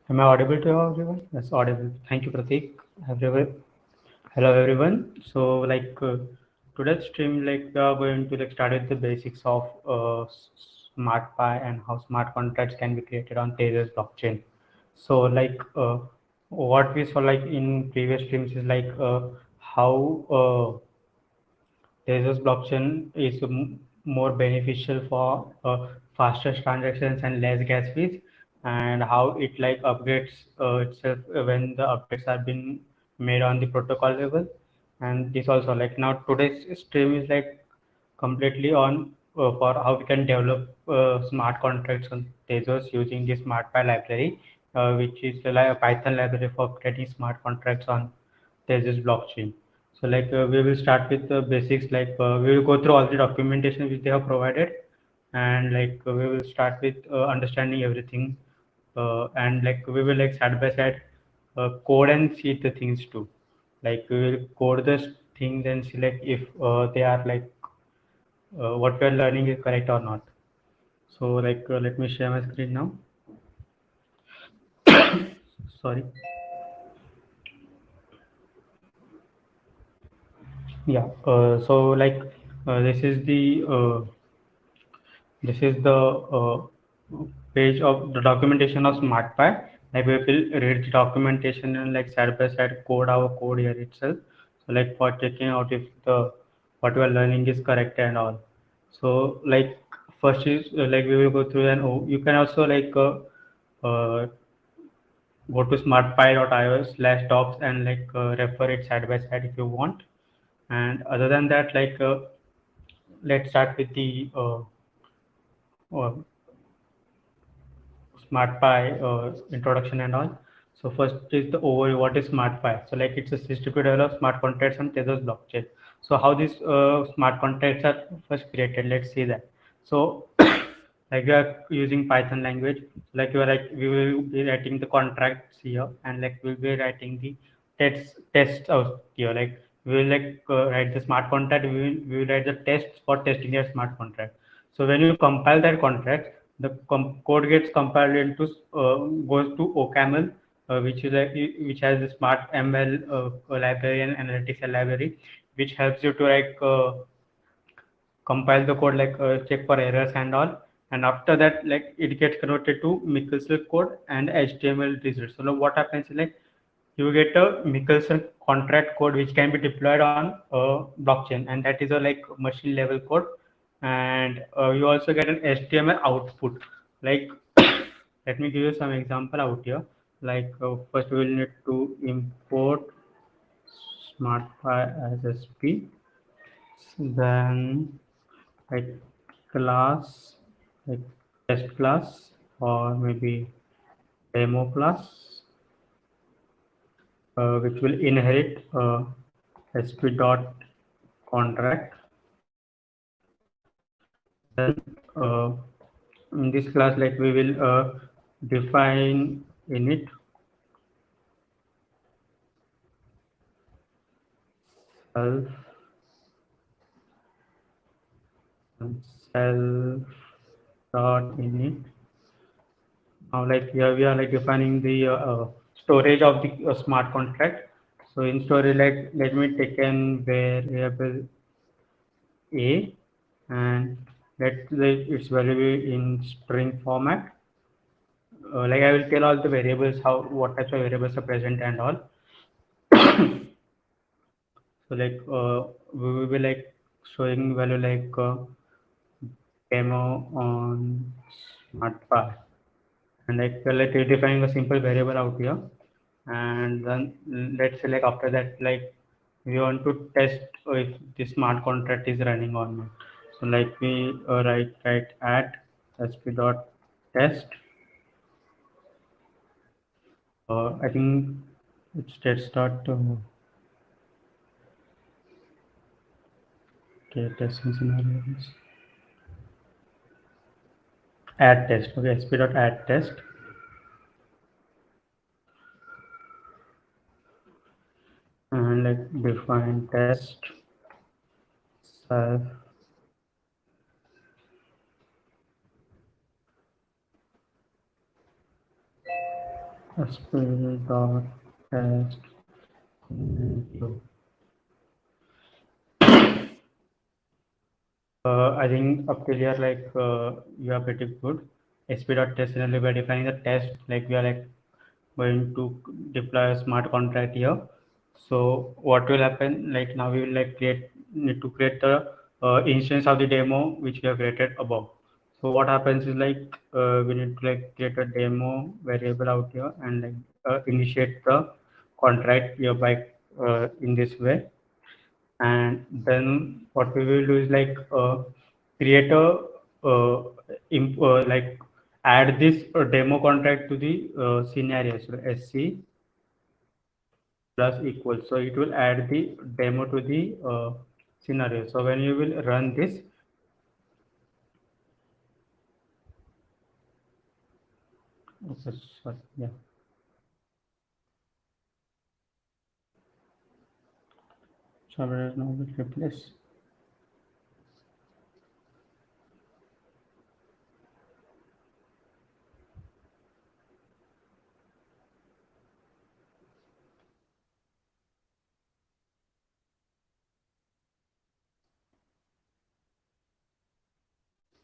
Am I audible to everyone? Yes, audible. Thank you, Pratik. Everyone. Hello, everyone. So, today's stream, we are going to start with the basics of smart Pi and how smart contracts can be created on Tezos blockchain. So, what we saw in previous streams is how Tezos blockchain is more beneficial for faster transactions and less gas fees, and how it upgrades itself when the updates are being made on the protocol level. And this also now today's stream is completely on for how we can develop smart contracts on Tezos using the SmartPy library, which is a Python library for creating smart contracts on Tezos blockchain. So we will start with the basics. We will go through all the documentation which they have provided, and we will start with understanding everything, and we will side by side code and see the things too. We will code the things and select if they are what we are learning is correct or not. So let me share my screen now. Sorry. Yeah. This is the page of the documentation of SmartPy. We will read the documentation and side by side code our code here itself. So for checking out if the what we are learning is correct and all. So first is we will go through and you can also go to smartpy.io/docs and refer it side by side if you want. And other than that, let's start with the uh, SmartPy introduction and all. So first is the overview. What is SmartPy? So it's a distributed of smart contracts on Tezos blockchain. So how these smart contracts are first created? Let's see that. So we are using Python language. We will be writing the contracts here, and we'll be writing the tests out here. We will write the smart contract. We will write the tests for testing your smart contract. So when you compile that contract, the code gets compiled into goes to OCaml, which has the smart ML library and analytics library, which helps you to compile the code, check for errors and all. And after that, it gets converted to Michelson code and HTML results. So now what happens is you get a Michelson contract code which can be deployed on blockchain, and that is a machine level code. And you also get an HTML output. Like let me give you some example out here. First we will need to import SmartPy as SP, then like class, like test class, or maybe demo class, which will inherit sp dot contract. Then in this class, we will define init, self, and self dot init. Now here we are defining the storage of the smart contract. So in storage, let me take an variable a, and let its value be in string format. I will tell all the variables, how what types of variables are present and all. So we will be showing value demo on SmartPy, and we're defining a simple variable out here. And then let's say after that, we want to test if the smart contract is running or not. So we write at sp dot test. I think it's test dot okay, testing scenarios. Add test. Okay, sp dot add test. And define test self SP.test. I think up till here, like you are pretty good. SP.test generally by defining the test, like we are like going to deploy a smart contract here. So what will happen? Like now we will like need to create the instance of the demo which we have created above. So what happens is like we need to like create a demo variable out here and like initiate the contract here by in this way. And then what we will do is like create a like add this demo contract to the scenario. So sc plus equal, so it will add the demo to the scenario. So when you will run this, okay, sorry, yeah. Server has now been replaced.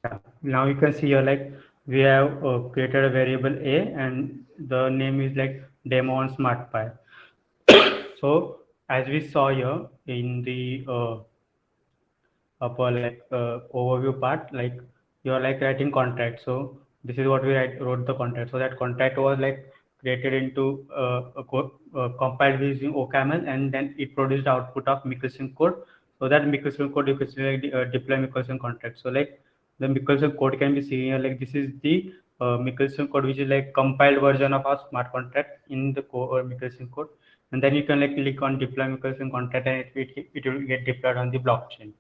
Yeah. Now you can see here like we have created a variable a and the name is like demo on SmartPy. So as we saw here in the upper like overview part, like you're like writing contract. So this is what we wrote the contract. So that contract was like created into compiled using OCaml, and then it produced the output of Michelson code. So that Michelson code you could see like deploy Michelson contract. So like the Michelson code can be seen here, like this is the Michelson code which is like compiled version of our smart contract in the Michelson code, and then you can like click on deploy Michelson contract and it will get deployed on the blockchain.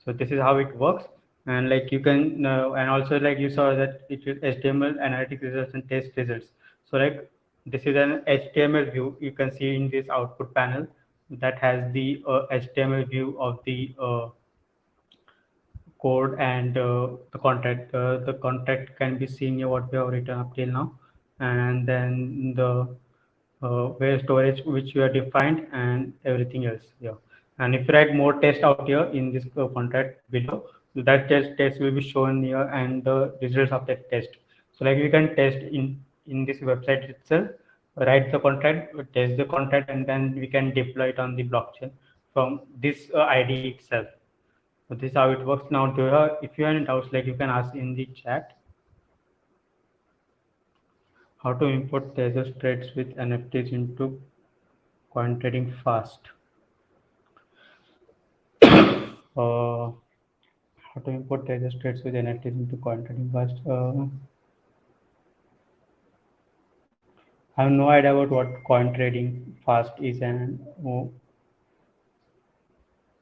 So this is how it works. And like you can and also like you saw that it is HTML analytic results and test results. So like this is an HTML view you can see in this output panel that has the HTML view of the code and the contract. The contract can be seen here what we have written up till now, and then the where storage which we have defined and everything else here. And if you write more test out here in this contract below, that test will be shown here and the results of that test. So like we can test in this website itself, write the contract, test the contract, and then we can deploy it on the blockchain from this IDE itself. So this is how it works. Now, if you have any doubts, like you can ask in the chat. How to import Tezos trades with NFTs into coin trading fast. How to import Tezos trades with NFTs into coin trading fast. I have no idea about what coin trading fast is and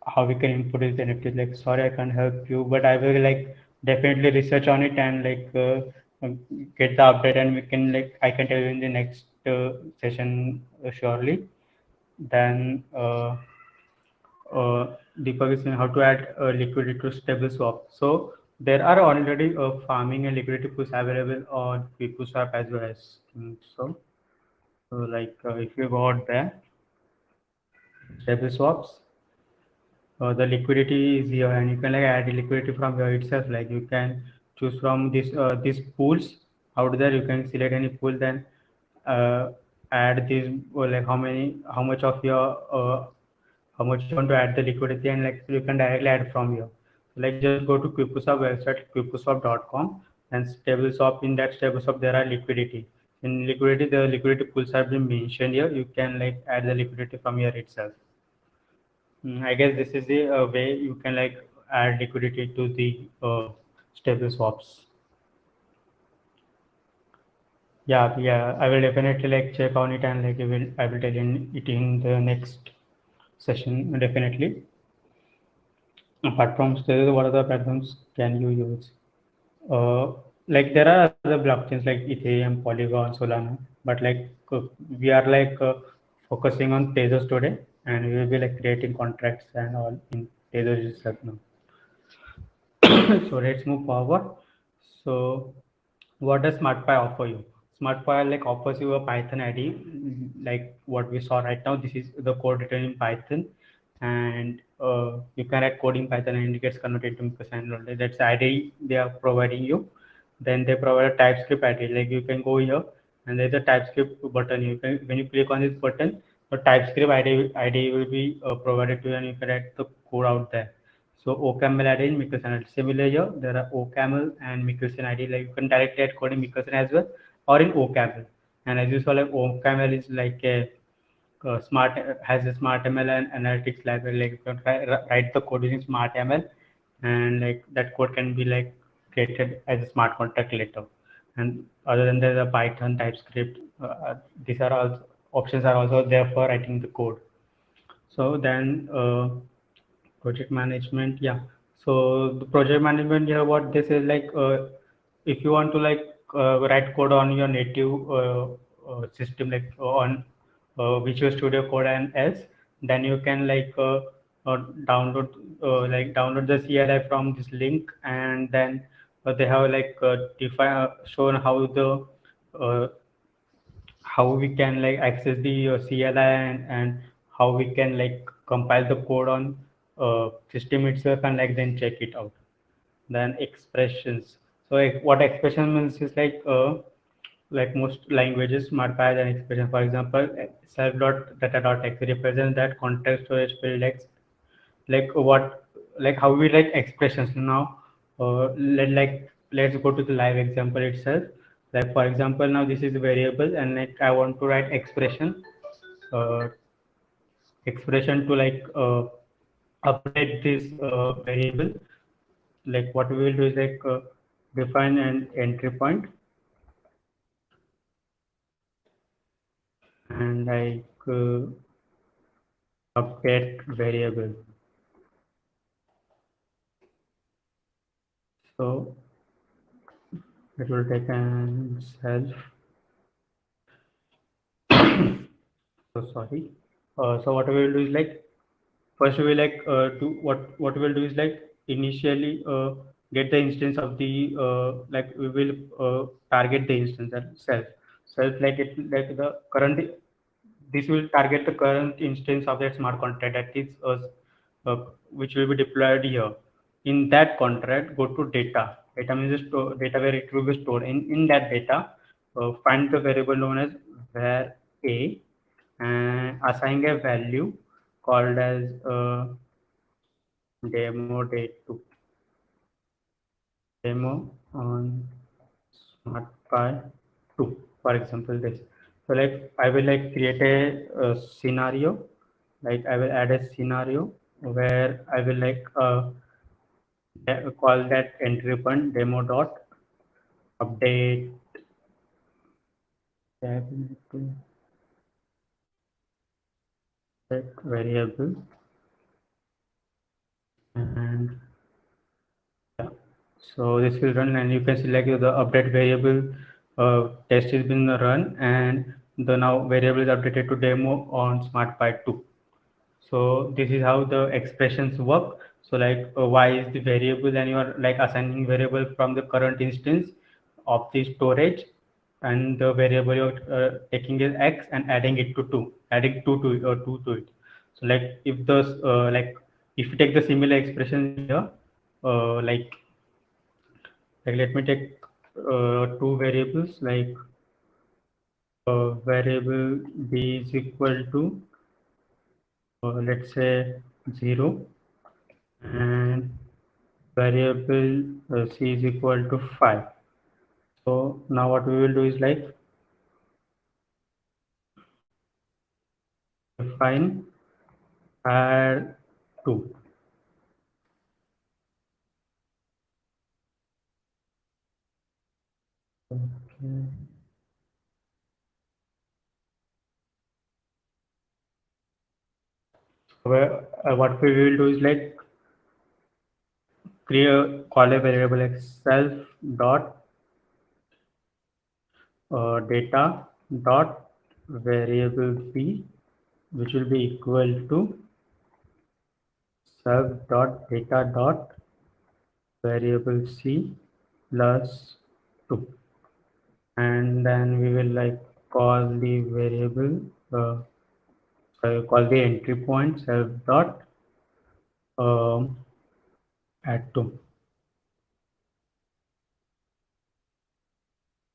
how we can import these NFTs. Like, sorry, I can't help you, but I will like definitely research on it and like get the update, and we can like I can tell you in the next session surely. Then Deepak is saying how to add liquidity to stable swap. So there are already farming and liquidity pools available on PeopleSwap as well as so. So like if you go out there, stable swaps, the liquidity is here, and you can like add liquidity from here itself. Like you can choose from this these pools out there. You can select any pool, then uh, add this like how much of your how much you want to add the liquidity, and like you can directly add from here. So like just go to QuickSwap website quickuswap.com and stable swap. In that stable swap there are liquidity. In liquidity the liquidity pools have been mentioned here. You can like add the liquidity from here itself. I guess this is the way you can like add liquidity to the stable swaps. Yeah, yeah, I will definitely like check on it and like I will tell you it in the next session definitely. Apart from stable, what other platforms can you use? Uh, like there are other blockchains like Ethereum, Polygon, Solana, but like we are like focusing on Tezos today, and we will be like creating contracts and all in Tezos itself now. So let's move forward. So what does SmartPy offer you? SmartPy like offers you a Python ID, like what we saw right now. This is the code written in Python, and you can write code in Python and it gets converted to microservices. That's the ID they are providing you. Then they provide a TypeScript ID. Like you can go here and there's a TypeScript button. You can when you click on this button, the TypeScript ID will be provided to you, and you can write the code out there. So OCaml ID and Michelson ID. Similar here, there are OCaml and Michelson ID. Like you can directly add code in Michelson as well or in OCaml. And as you saw, like OCaml is like a smart has a smart ML and analytics library. Like you can write the code using smart ML, and like that code can be like created as a smart contract later. And other than that, the Python, TypeScript, these are all options are also there for writing the code. So then project management, yeah. So the project management here, what this is like, if you want to like write code on your native system, like on Visual Studio Code and else, then you can like download download the CLI from this link, and then they have like define shown uh, how we can like access the CLI, and how we can like compile the code on system itself, and like then check it out. Then expressions. So what expression means is like most languages modify an expression. For example, self dot data dot x represents that context storage field x, like what, like how we write expressions now. Let's go to the live example itself. Like for example, now this is a variable, and like I want to write uh, expression to like update this variable. Like what we will do is like define an entry point, and like update variable. So it will take an self. So sorry. So what we will do is like first we will like do what we will do is like initially get the instance of the like we will target the instance at self like it like the current, this will target the current instance of that smart contract that is which will be deployed here. In that contract, go to data means the data where it will be stored. In that data, find the variable known as var a, and assign a value called as demo date to demo on SmartPy 2, for example this. So like I will like create a scenario, like I will add a scenario where I will like call that entry point demo dot update that variable, and yeah. So this will run, and you can see like the update variable test has been run, and the now variable is updated to demo on SmartPy 2. So this is how the expressions work. So like y is the variable, and you are like assigning variable from the current instance of the storage, and the variable you're taking is x and adding it to 2, adding 2 to it, or 2 to it. So like if those if you take the similar expression here, like let me take two variables, like variable b is equal to let's say 0, and variable c is equal to 5. So now what we will do is like define add 2. Okay. Where what we will do is like create call a variable like self dot data dot variable p, which will be equal to self dot data dot variable c plus 2. and then we will like call the variable, call the entry point self dot um, add to.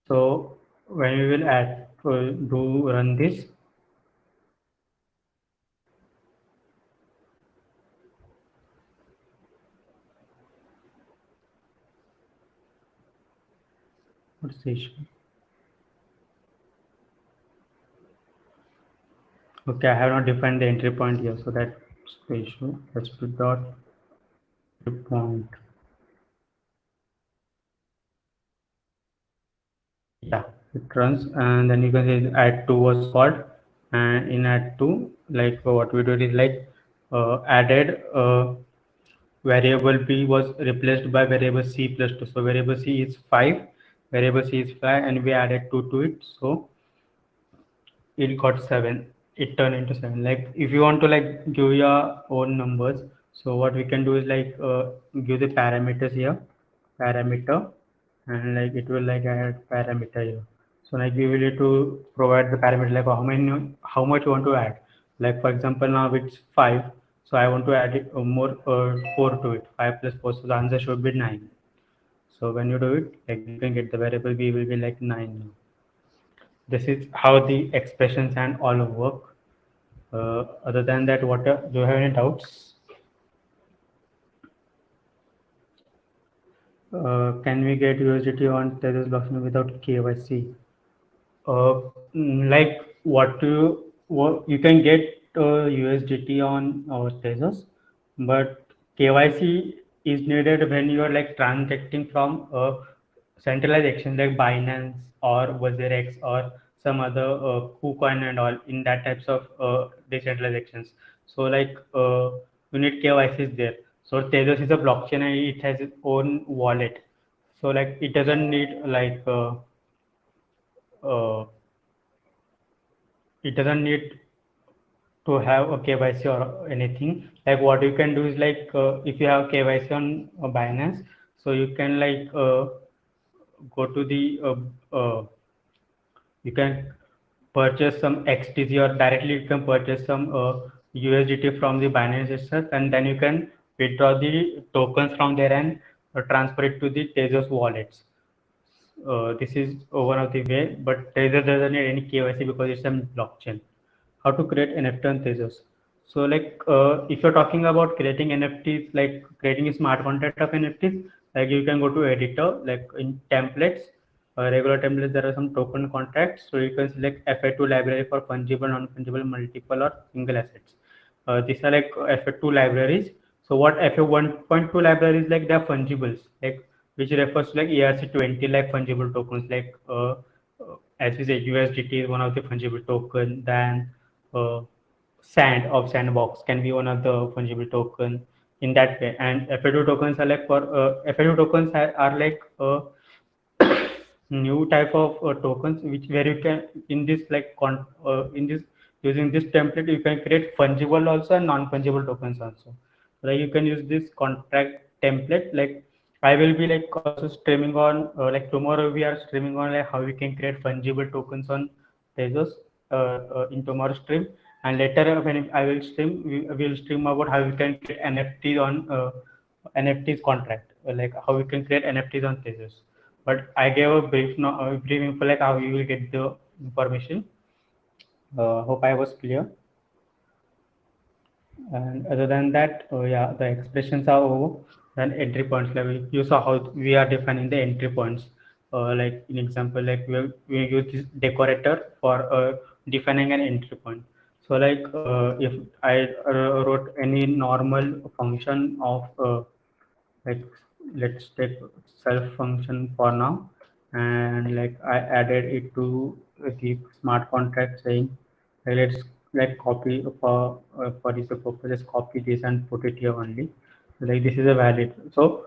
So when we will add do run this, what's the issue? Okay, I have not defined the entry point here, so that's the issue. Let's put dot entry point. Yeah, it runs, and then you can say add two was called, and in add two, like what we did is like added variable b was replaced by variable c plus 2. So variable c is 5, variable c is 5, and we added 2 to it. So it got 7. It turned into 7. Like if you want to like give your own numbers, so what we can do is like give the parameters here, parameter, and like it will like add parameter here. So like we will need to provide the parameter like how much you want to add. Like for example now it's 5, so I want to add it, more 4 to it. 5 plus 4, so the answer should be 9. So when you do it, like you can get the variable b will be like 9 now. This is how the expressions and all work. Other than that, what do you have any doubts? Can we get USDT on Tezos blockchain without KYC? Uh, like what you can get USDT on our Tezos, but KYC is needed when you are like transacting from a centralized exchange like Binance or WazirX or some other KuCoin and all in that types of decentralized exchanges. So like you need KYC is there. So Tezos is a blockchain and it has its own wallet. So like it doesn't need like uh, it doesn't need to have a KYC or anything. Like what you can do is like if you have KYC on Binance, so you can like go to the you can purchase some XTC or directly you can purchase some USDT from the Binance itself, and then you can withdraw the tokens from there and transfer it to the Tezos wallets. This is one of the way, but Tezos doesn't need any KYC because it's a blockchain. How to create NFT on Tezos? So like if you're talking about creating NFTs, like creating a smart contract of NFTs, like you can go to editor, like in templates, regular templates, there are some token contracts. So you can select FA2 library for fungible, non-fungible, multiple or single assets. These are like FA2 libraries. So what FA1.2 library is like they're fungibles, like which refers to like ERC20 like fungible tokens, like as we said, USDT is one of the fungible token. Then sand of sandbox can be one of the fungible token in that way. And FA2 tokens are like for FA2 tokens are like new type of tokens which where you can in this like in this using this template you can create fungible also and non-fungible tokens also. Like you can use this contract template. Like I will be like also streaming on like tomorrow we are streaming on like how we can create fungible tokens on Tezos in tomorrow stream, and later when I will stream we will stream about how we can create NFTs on NFTs contract, like how we can create NFTs on Tezos. But I gave a brief, no, brief info like how you will get the information. Hope I was clear. And other than that, yeah, the expressions are over. Then entry points level. You saw how we are defining the entry points. Like in example, like we use this decorator for defining an entry point. So like if I wrote any normal function of like let's take self function for now, and like I added it to the smart contract saying let's like copy for this purpose, just copy this and put it here only. Like this is a valid, so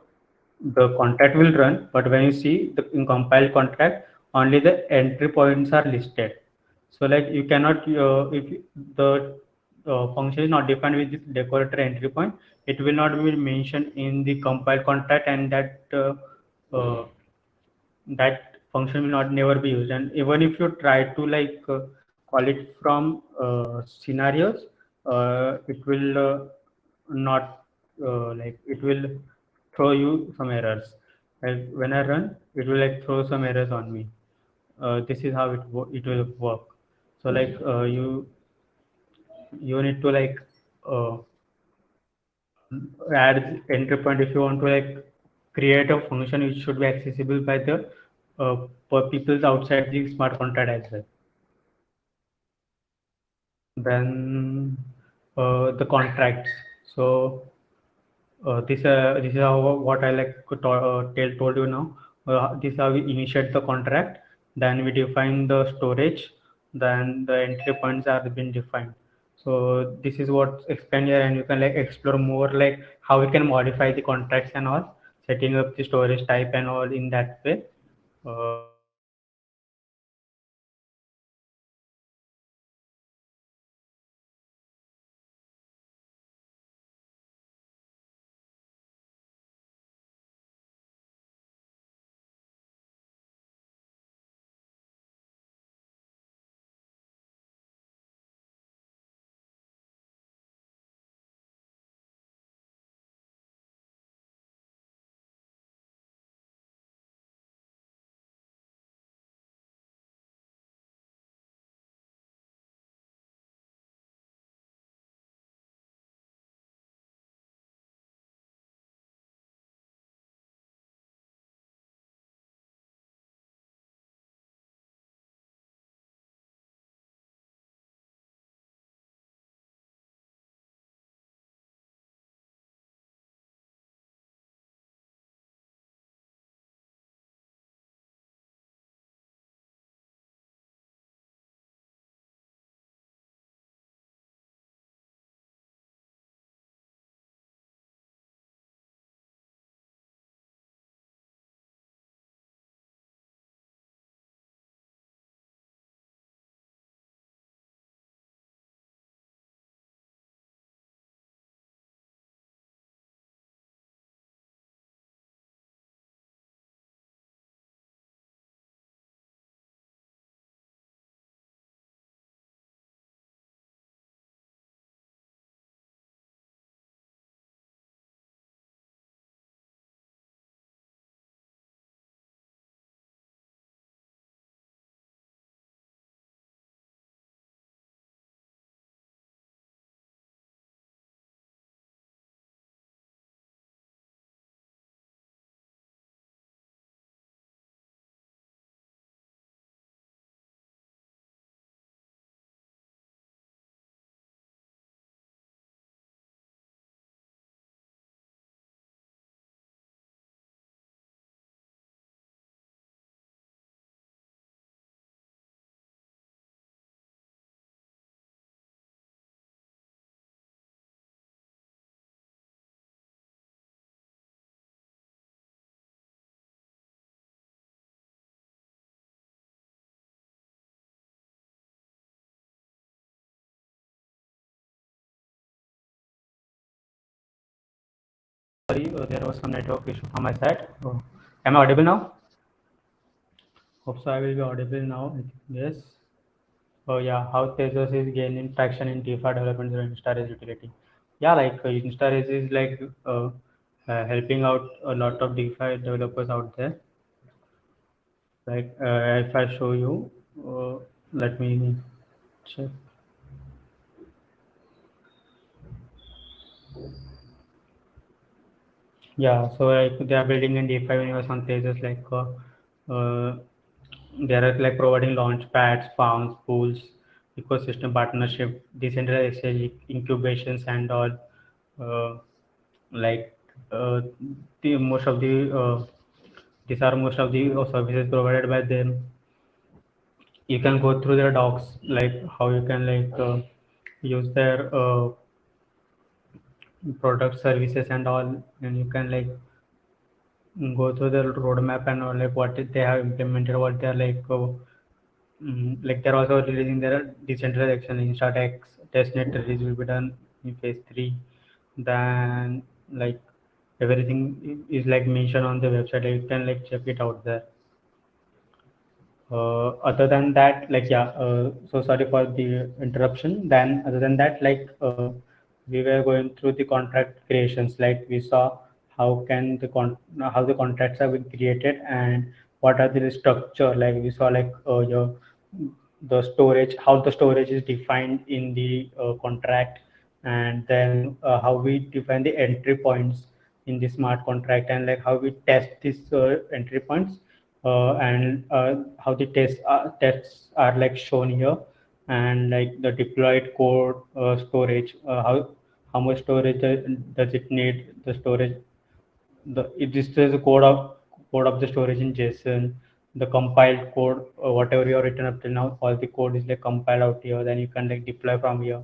the contract will run, but when you see the in compiled contract, only the entry points are listed. So like you cannot if the function is not defined with this decorator entry point, it will not be mentioned in the compiled contract, and uh, that function will not never be used. And even if you try to call it from scenarios, it will not it will throw you some errors. Like when I run, it will like throw some errors on me. This is how it will work. So you need to uh, add entry point if you want to create a function which should be accessible by the for people outside the smart contract as well. Then the contracts. So this is how what I told you now. This is how we initiate the contract. Then we define the storage. Then the entry points are been defined. So this is what explain here, and you can like explore more like how we can modify the contracts and all, setting up the storage type and all in that way. Sorry, there was some network issue from my side. Am I audible now? Hope so. I will be audible now. I think yes. Oh yeah, how Tezos is gaining traction in DeFi development through InstaRes utility. Yeah, InstaRes is helping out a lot of DeFi developers out there. If I show you, let me check. Yeah, so they are building in DeFi universe on Tezos uh, they are like providing launch pads, farms, pools, ecosystem partnership, decentralized exchange incubations and all. Uh, like the most of the these are most of the services provided by them. You can go through their docs, like how you can use their product services and all, and you can go through their roadmap and all, like what they have implemented, what they are like they're also releasing their decentralized action in StartX testnet release will be done in phase 3. Then like everything is like mentioned on the website. You can like check it out there. Other than that, like yeah, so sorry for the interruption. Then other than that, like we were going through the contract creations. Like we saw how can the how the contracts have been created and what are the structure. Like we saw like your the storage, how the storage is defined in the contract, and then how we define the entry points in the smart contract, and like how we test these entry points, and how the tests are like shown here, and like the deployed code storage, how much storage does it need, the storage, this is the code of the storage in JSON, the compiled code, whatever you have written up till now, all the code is like compiled out here. Then you can like deploy from here,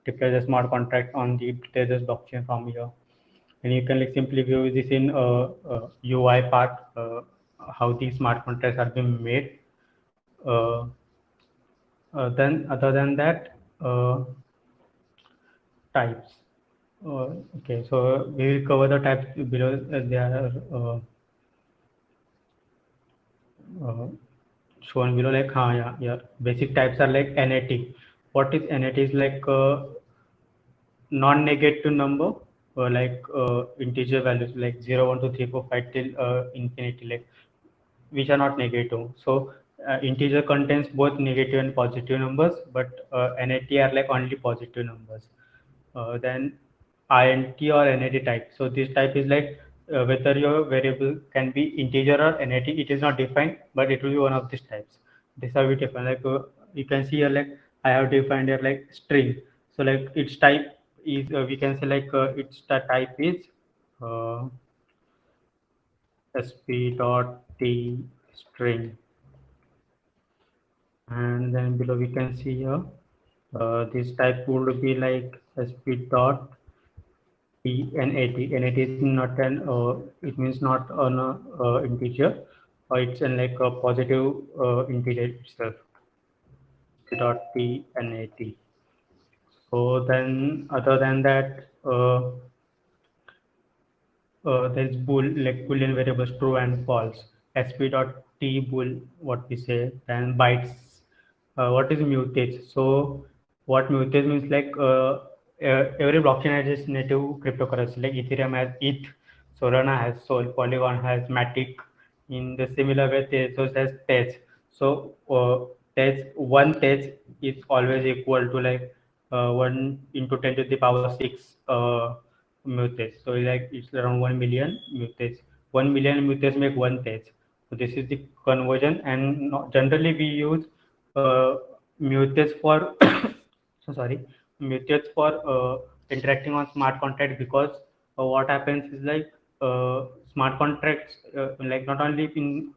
deploy the smart contract on the Tezos blockchain from here, and you can like simply view this in UI part, how these smart contracts are being made. Uh, then other than that, types. Okay, so we will cover the types below. There are uh, shown below, like yeah, basic types are like NAT. What is NAT? Is like non-negative number, like integer values like 0 1 2 3 4 5 till infinity, like which are not negative. So integer contains both negative and positive numbers, but NAT are like only positive numbers. Then int or NAT type. So this type is like whether your variable can be integer or NAT. It is not defined, but it will be one of these types. This how we define. Like you can see here, like I have defined here like string. So like its type is, we can say like its the type is uh, sp dot t string, and then below we can see here this type would be like sp dot p NAT. NAT is not an it means not an integer, or it's an like a positive integer itself. Dot p NAT. So then other than that, there's bool, like boolean variables true and false. Sp dot t bool, what we say. Then bytes. What is mutage? So what mutage means, like every blockchain has its native cryptocurrency. Like Ethereum has ETH, Solana has Sol, Polygon has Matic. In the similar way, Tezos has Tez. So Tez, one Tez is always equal to like 1 into 10 to the power 6 mutes. So like it's around 1 million mutes. 1 million mutes make one test. So this is the conversion, and generally we use uh, mutes for so sorry, mutes for interacting on smart contract, because what happens is like smart contracts, like not only in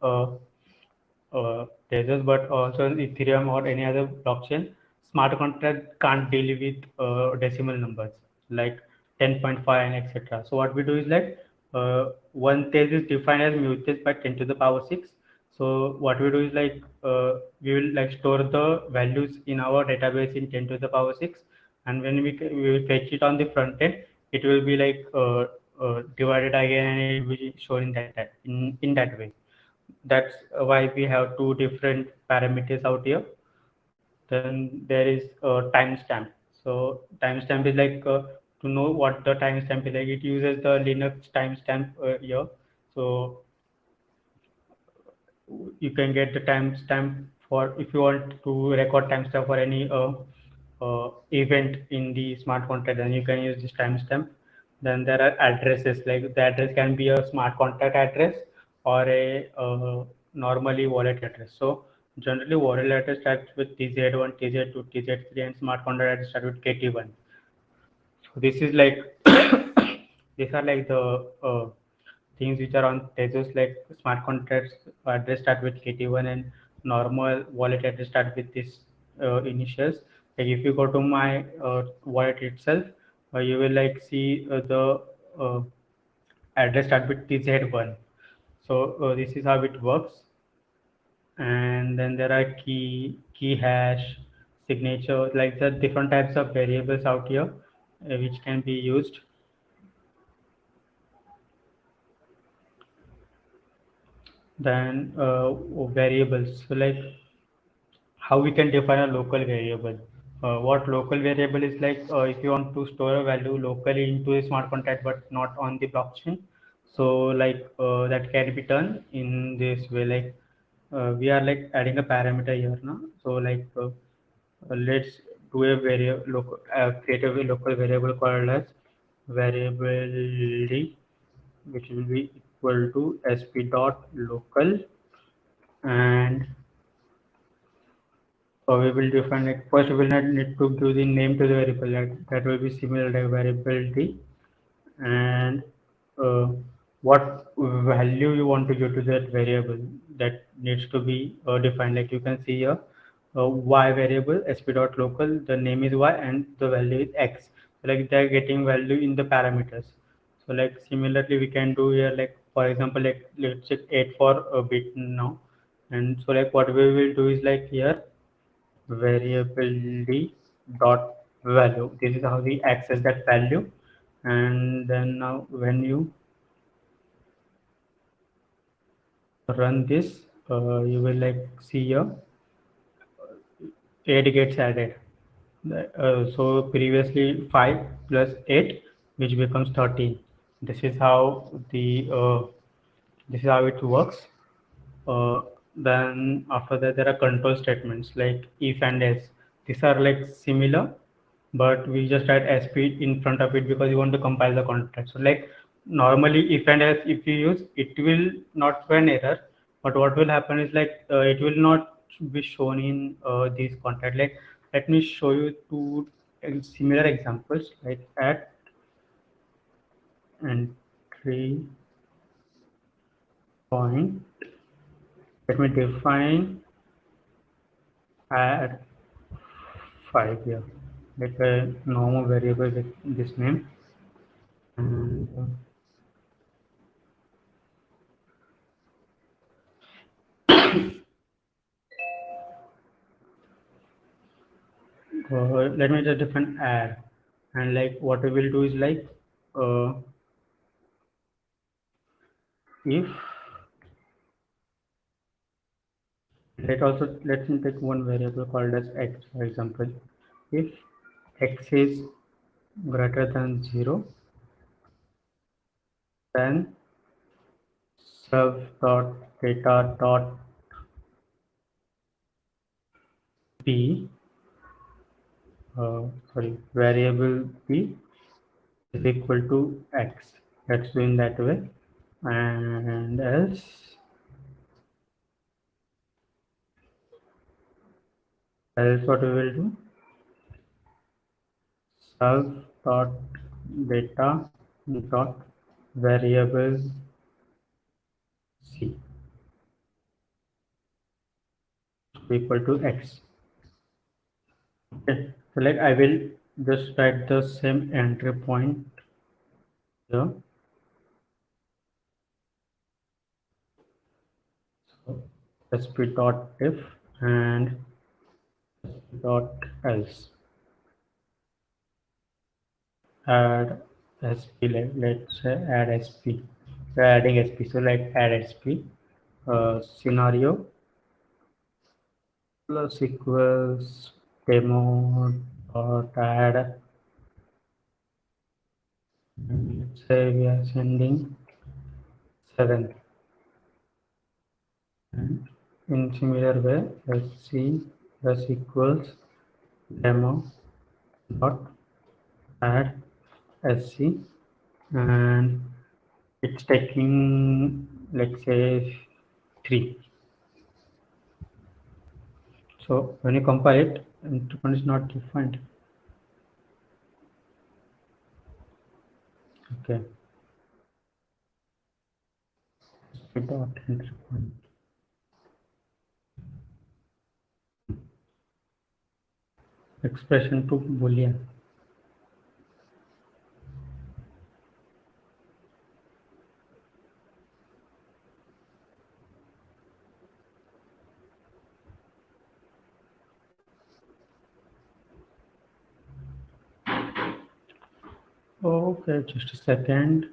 Tezos, but also in Ethereum or any other blockchain, smart contract can't deal with decimal numbers like 10.5 and etc. So what we do is like one Tez is defined as mutex by 10 to the power 6. So what we do is like we will like store the values in our database in 10 to the power 6, and when we will fetch it on the front end, it will be like divided again, and it will be shown in in that way. That's why we have two different parameters out here. Then there is a timestamp. So timestamp is like to know what the timestamp is like. It uses the Linux timestamp here. So you can get the timestamp for, if you want to record timestamp for any event in the smart contract, then you can use this timestamp. Then there are addresses, like the address can be a smart contract address or a normally wallet address. So generally wallet address starts with TZ1, TZ2, TZ3, and smart contract address starts with KT1. So this is like these are like the things which are on Tezos, like smart contracts address start with KT1, and normal wallet address start with this initials. Like if you go to my wallet itself, you will like see uh, address start with TZ1. So this is how it works. And then there are key hash, signature, like the different types of variables out here which can be used. Then variables. So like how we can define a local variable. What local variable is like, if you want to store a value locally into a smart contract but not on the blockchain, so like that can be done in this way. Like we are like adding a parameter here now. So like let's do a variable local, create a local variable called as variable d, which will be equal to sp dot local. And so we will define like first we will not need to give the name to the variable, that will be similar like variable d. And uh, what value you want to give to that variable, that needs to be defined. Like you can see here, y variable sp dot local, the name is y and the value is x. So like they are getting value in the parameters. So like similarly we can do here, like for example, like let's check 8 for a bit now. And so like what we will do is like here variable d dot value. This is how we access that value. And then now when you run this, you will like see here 8 gets added. So previously 5 plus 8, which becomes 13. This is how the this is how it works. Uh, then after that there are control statements like if and else. These are like similar, but we just add sp in front of it because you want to compile the contract. So like normally if and else if you use, it will not show an error, but what will happen is like it will not be shown in this contract. Like let me show you two similar examples, like at entry point. Let me define add 5 here, like a normal variable with this name. And let me just define add. And like what we will do is like uh, if let me take one variable called as x, for example. If x is greater than 0, then serve dot data dot b, variable b is equal to x. Let's do in that way. And else what we will do, self dot data dot variable c equal to x. Okay, so like I will just write the same entry point here. So sp dot if and dot else. Add sp, let's say add sp. We're adding sp, so like add sp scenario plus equals demo dot add. Let's say we are sending 7. And in similar way, let's see plus equals demo dot add sc, and it's taking, let's say, 3. So when you compile it, entry point is not defined. Okay. Dot entry point. Expression to boolean. Okay, just a second.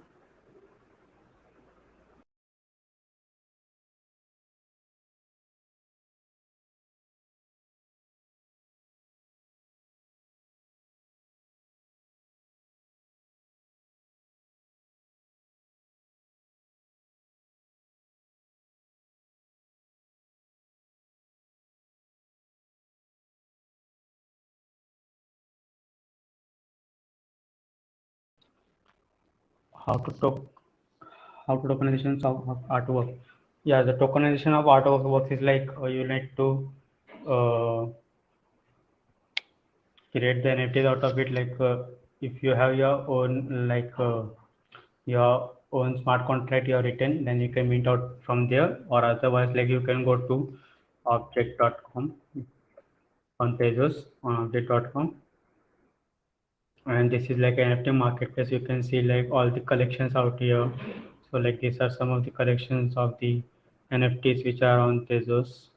how to talk how to tokenization of artwork. Yeah, the tokenization of artwork works is like you need to uh, create the NFTs out of it. Like if you have your own your own smart contract you have written, then you can mint out from there, or otherwise like you can go to object.com on Tezos on object.com, and this is like an NFT marketplace. You can see like all the collections out here. So like these are some of the collections of the NFTs which are on Tezos,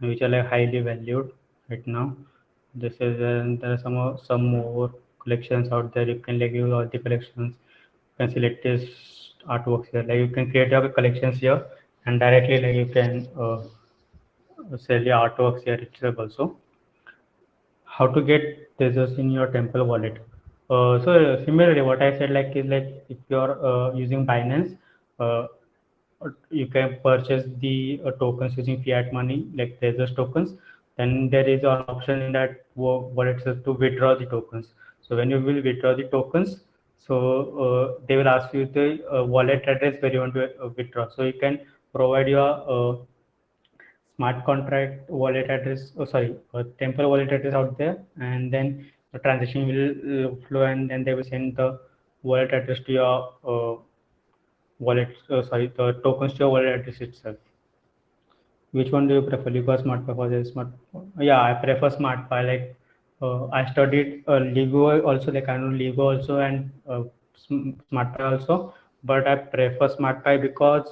which are like highly valued right now. This is there are some more collections out there. You can like use all the collections. You can see latest artworks here. Like you can create your collections here, and directly like you can sell your artworks here itself also. How to get Tezos in your Temple wallet? Similarly, what I said like is like if you're using Binance, uh, you can purchase the tokens using fiat money like Tezos tokens. Then there is an option in that wallet to withdraw the tokens. So when you will withdraw the tokens, so they will ask you the wallet address where you want to withdraw. So you can provide your smart contract wallet address, temple wallet address out there, and then the transaction will flow, and then they will send the wallet address to your the tokens to your wallet address itself. Which one do you prefer, Lego or SmartPy for the smart? Yeah, I prefer SmartPy. Like I studied Lego also, like I know Lego also and SmartPy also, but I prefer SmartPy because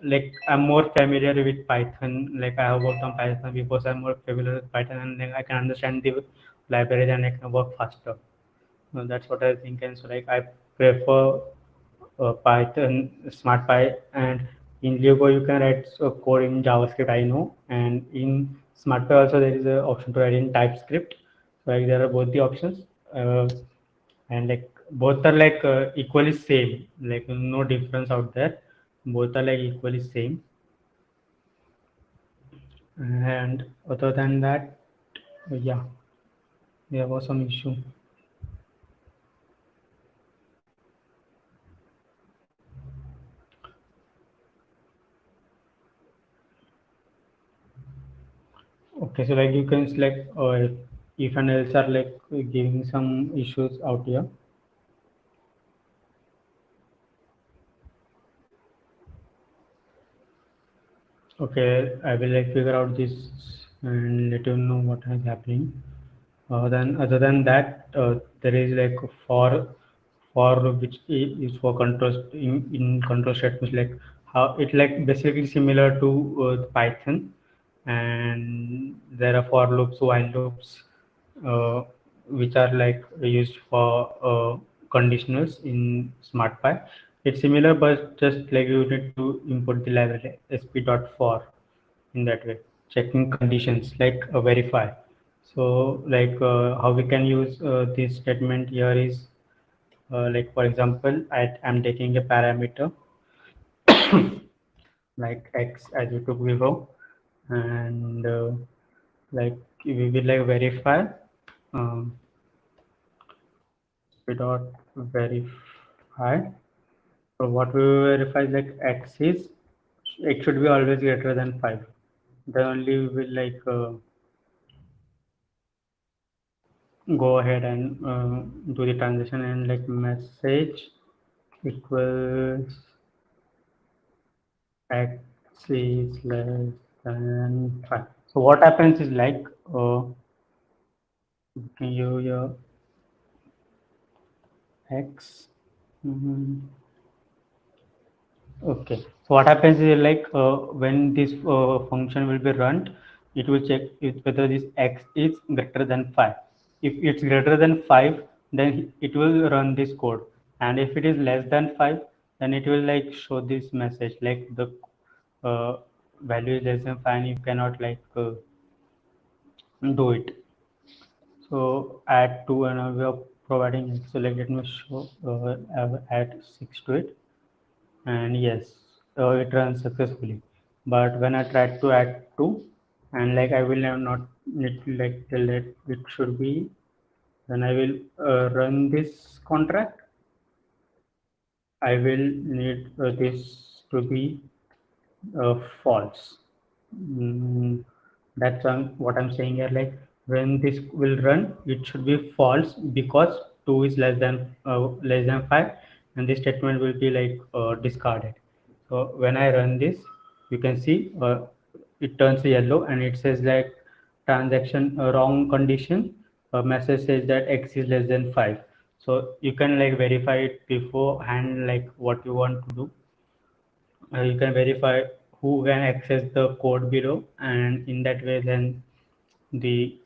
like I'm more familiar with Python. Like I have worked on Python before, so I'm more familiar with Python, and then I can understand the library and I can work faster. That's what I think. And so like I prefer Python, SmartPy, and in Lego you can write code in JavaScript. I know, and in SmartPy also there is an option to write in TypeScript. So like there are both the options, and like both are like equally same. Like no difference out there. Both are like equally same. And other than that, yeah, there was some issue. Okay, so like you can select if and else are like giving some issues out here. Okay, I will like figure out this and let you know what is happening. Then other than that, there is like for which is for control in control statements, like how it like basically similar to Python, and there are for loops, while loops, uh, which are like used for conditionals in SmartPy. It's similar, but just like you need to import the library sp.for in that way, checking conditions like verify. So like how we can use this statement here is like for example, I'm taking a parameter like x as we took before, and like we will like verify um, we dot verify. So what we will verify is like x is it should be always greater than 5. Then only we will like go ahead and do the transaction, and like message equals x is less than 5. So what happens is like your x. Mhm. Okay. So what happens is like when this function will be run, it will check whether this x is greater than 5. If it's greater than 5, then it will run this code. And if it is less than 5, then it will like show this message like the uh, value is less than 5, you cannot like do it. So add 2, and we are providing it. So like let me show add 6 to it, and yes, it runs successfully. But when I try to add 2, and like I will have not need to like tell it should be, then I will run this contract, I will need this to be false. Mm, that's what I'm saying here. Like when this will run, it should be false because two is less than five, and this statement will be like discarded. So when I run this, you can see it turns yellow and it says like transaction wrong condition. A message says that x is less than five. So you can like verify it beforehand, like what you want to do. You can verify who can access the code below, and in that way then the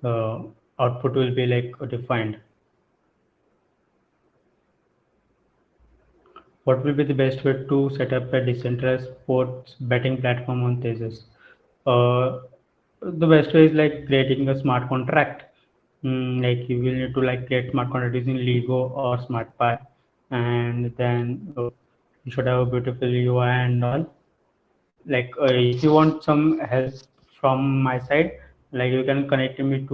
uh, output will be like defined. What will be the best way to set up a decentralized sports betting platform on Tezos? uh, the best way is like creating a smart contract. Like you will need to like create smart contract using Lego or SmartPy, and then you should have a beautiful UI and all. Like if you want some help from my side, like you can connect me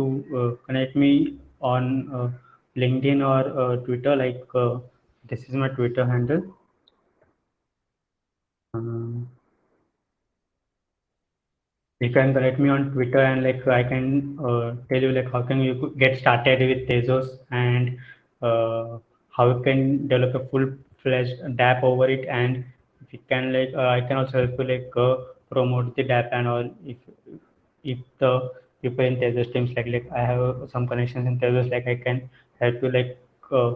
on LinkedIn or Twitter. Like this is my Twitter handle. um, you can connect me on Twitter, and like I can tell you like how can you get started with Tezos, and how you can develop a full-fledged DApp over it, and if you can like I can also help you like promote the DApp and all. If the people in Tezos teams like I have some connections in Tezos, like I can help you like uh,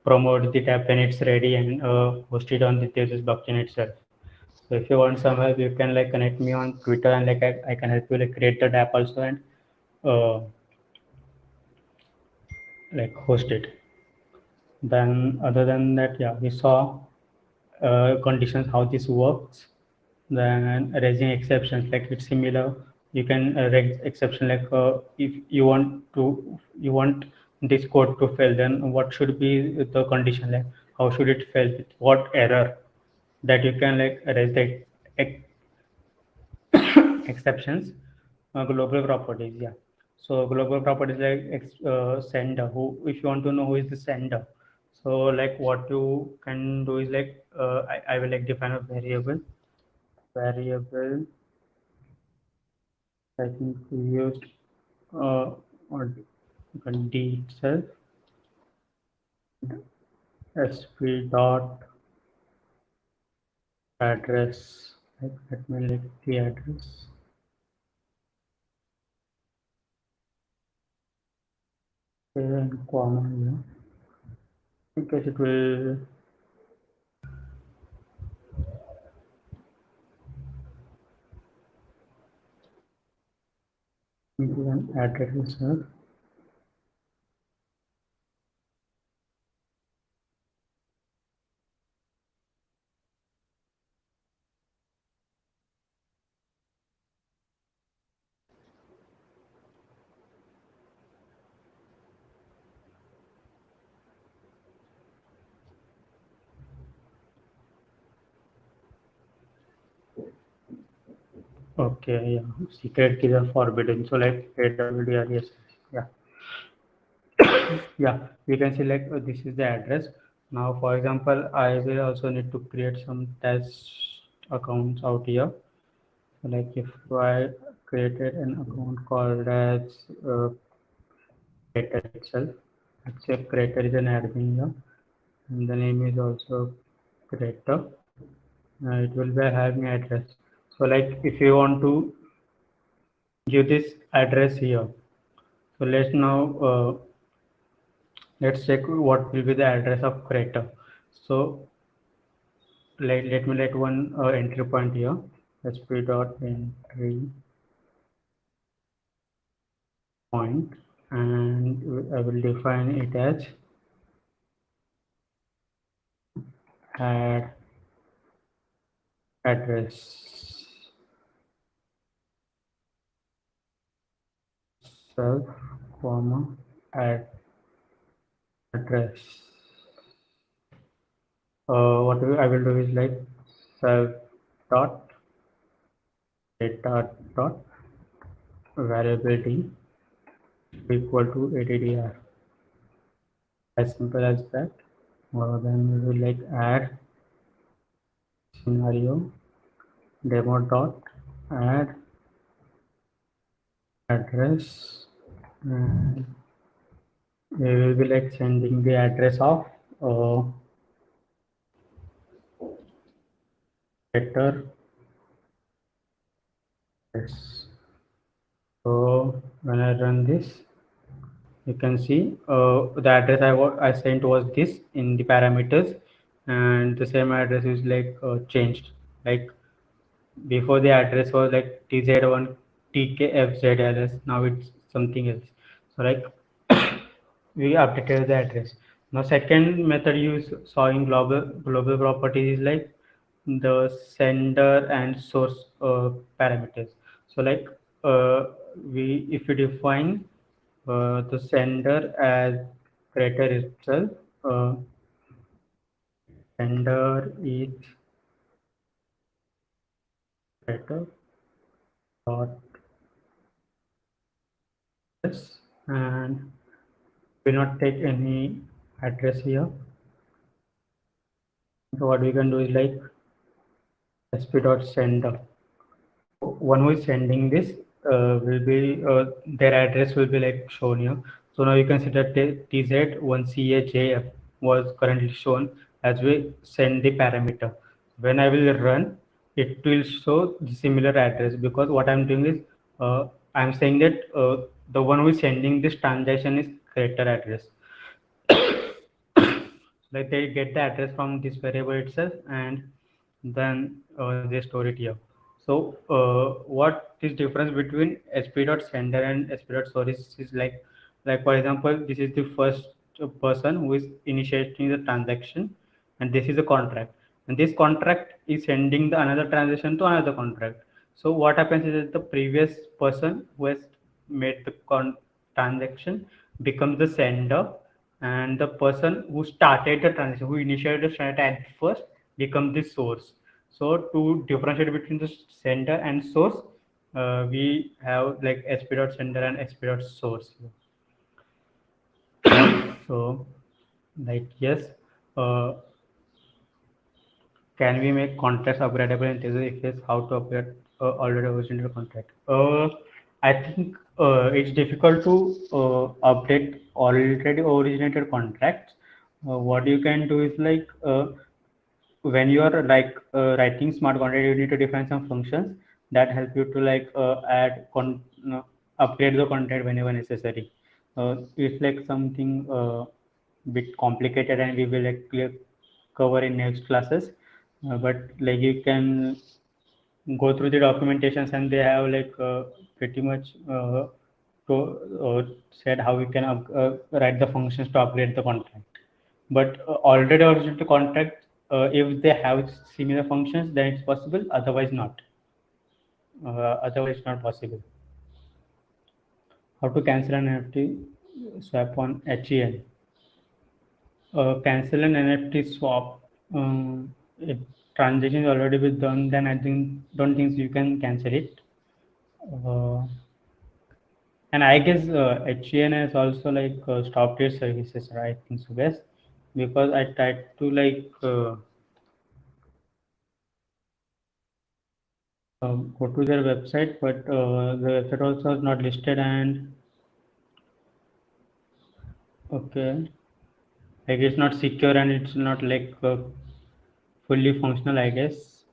promote the DApp when it's ready and host it on the Tezos blockchain itself. So if you want some help, you can like connect me on Twitter, and like I can help you like create the app also, and uh, like host it. Then other than that, yeah, we saw conditions how this works. Then raising exceptions, like it's similar. You can raise exception like if you want this code to fail, then what should be the condition, like how should it fail, with what error, that you can like raise the exceptions. Global properties, yeah. So global properties like sender, who if you want to know who is the sender, so like what you can do is like I will like define a variable I think we used or d itself, sp dot address, like let me like the address and comma, yeah, because it will give an address itself. Okay, yeah. Secret keys are forbidden. So like AWDR, yes, yeah, yeah. We can see like this is the address. Now, for example, I will also need to create some test accounts out here. So like if I created an account called as creator itself, let's say creator is an admin here, and the name is also creator. It will be having address. So like if you want to give this address here, so let's check what will be the address of creator. So let me let one entry point here, sp dot entry point, and I will define it as add address self comma add address. I will do is like self dot data dot variability equal to addr, as simple as that. Then we will like add scenario demo dot add address, and we will be like sending the address of uh, letter s. So when I run this, you can see the address I sent was this in the parameters, and the same address is like changed. Like before the address was like TZ1 TKFZLS, now it's something else. So like we updated the address. Now second method saw in global properties is like the sender and source parameters. So like we if we define the sender as creator itself, uh, sender is creator dot s, and will not take any address here. So what we can do is like sp.sender. So one who is sending this will be their address will be like shown here. So now you can see that TZ1CAJF was currently shown as we send the parameter. When I will run, it will show the similar address, because what I'm doing is I'm saying that the one who is sending this transaction is creator address. Like they get the address from this variable itself, and then they store it here. So what is difference between sp.sender and sp.source is like for example, this is the first person who is initiating the transaction, and this is a contract, and this contract is sending the another transaction to another contract. So what happens is that the previous person who has made the transaction becomes the sender, and the person who started the transaction, who initiated the transaction at first, becomes the source. So to differentiate between the sender and source, we have like sp.sender and sp.source. So like yes, uh, can we make contracts upgradable in Tezos? If yes, how to upgrade already originated contract? I think it's difficult to update already originated contracts. What you can do is like when you are like writing smart contract, you need to define some functions that help you to like upgrade the contract whenever necessary. It's like something bit complicated, and we will like cover in next classes. But like you can go through the documentations, and they have like pretty much said how we can write the functions to upgrade the contract. But already original contract, if they have similar functions, then it's possible. Otherwise, not. Otherwise, it's not possible. How to cancel an NFT swap on HEN? Cancel an NFT swap. If transaction is already been done, then I think don't think you can cancel it. Uh, and I guess HEN has also like stopped its services, right? I think so, yes, because I tried to like go to their website, but the website also is not listed, and okay, like it's not secure and it's not like fully functional, I guess.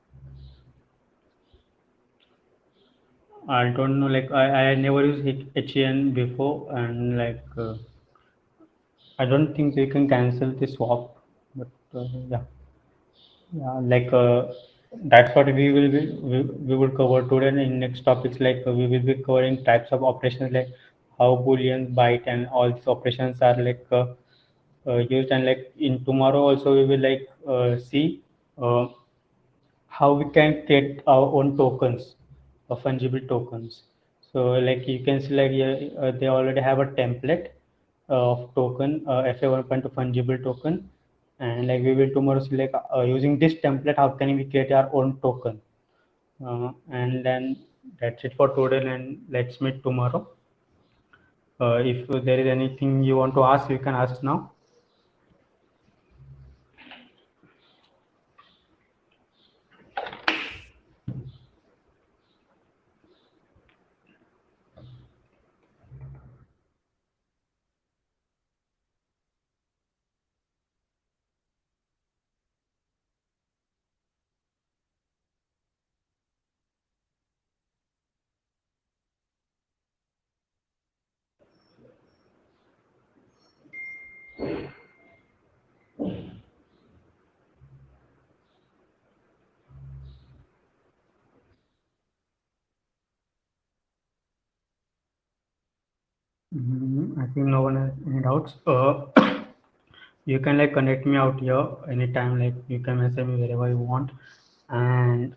I don't know, like I never used HEN before, and like I don't think they can cancel the swap, but yeah, yeah, like that's what we will cover today in next topics. Like we will be covering types of operations, like how boolean, byte, and all these operations are like used, and like in tomorrow also we will like see uh, how we can create our own tokens, fungible tokens. So like you can see like here, they already have a template of token, FA1.2 fungible token, and like we will tomorrow see like using this template how can we create our own token. And then that's it for today, and let's meet tomorrow. If there is anything you want to ask, you can ask now. I think no one has any doubts. You can like connect me out here anytime. Like you can message me wherever you want, and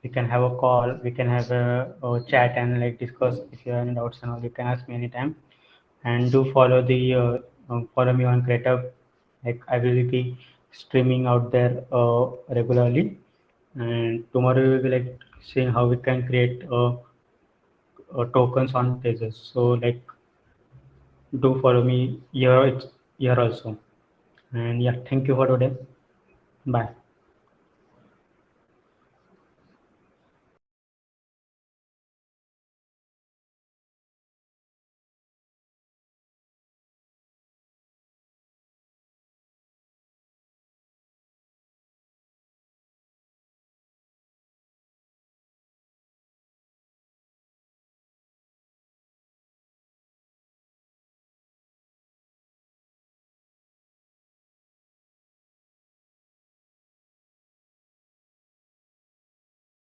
we can have a call. We can have a chat and like discuss if you have any doubts and all. You can ask me anytime. And do follow the follow me on Creative. Like I will be streaming out there regularly, and tomorrow we will be like seeing how we can create tokens on Tezos. So like do follow me here. It's here also. And yeah, thank you for today. Bye.